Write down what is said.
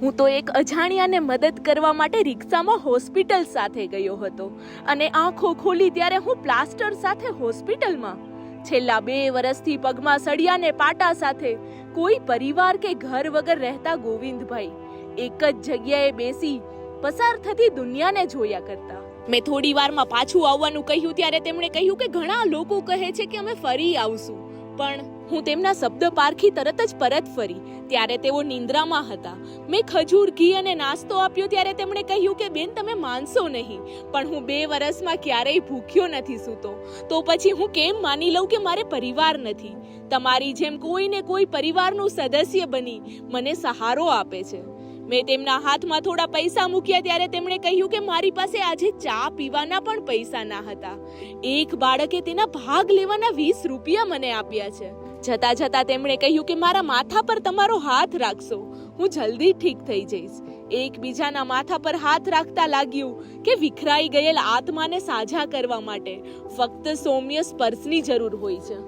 હું તો એક અજાણ્યાને મદદ કરવા માટે રિક્ષામાં હોસ્પિટલ સાથે ગયો હતો અને આંખો ખોલી ત્યારે હું પ્લાસ્ટર સાથે હોસ્પિટલમાં. છેલ્લા 2 વર્ષથી પગમાં સળિયા ને પાટા સાથે કોઈ પરિવાર કે ઘર વગર રહેતા ગોવિંદભાઈ એક જ જગ્યાએ બેસી પસાર થતી દુનિયાને જોયા કરતા. મેં થોડી વારમાં પાછું આવવાનું કહ્યું ત્યારે તેમણે કહ્યું કે ઘણા લોકો કહે છે કે અમે ફરી આવશું, પણ હું તેમના શબ્દ પારખી તરત જ પરત ફરી ત્યારે તેઓ નિંદ્રામાં હતા. મેં ખજૂર ઘી અને નાસ્તો આપ્યો ત્યારે તેમણે કહ્યું કે બેન, તમે માનશો નહીં, પણ હું 2 વર્ષમાં ક્યારેય ભૂખ્યો નથી સૂતો. તો પછી હું કેમ માની લઉં કે મારે પરિવાર નથી? તમારી જેમ કોઈને કોઈ પરિવારનું સદસ્ય બની મને સહારો આપે છે. મેં તેમના હાથમાં થોડા પૈસા મૂક્યા ત્યારે તેમણે કહ્યું કે મારી પાસે આજે ચા પીવાના પણ પૈસા ના હતા. એક બાળકે તેના ભાગ લેવાના 20 રૂપિયા મને આપ્યા છે. જતા જતા તેમણે કહ્યું કે મારા માથા પર તમારો હાથ રાખશો, હું જલ્દી ઠીક થઈ જઈશ. એકબીજાના માથા પર હાથ રાખતા લાગ્યું કે વિખરાઈ ગયેલ આત્માને સાજા કરવા માટે ફક્ત સૌમ્ય સ્પર્શની જરૂર હોય છે.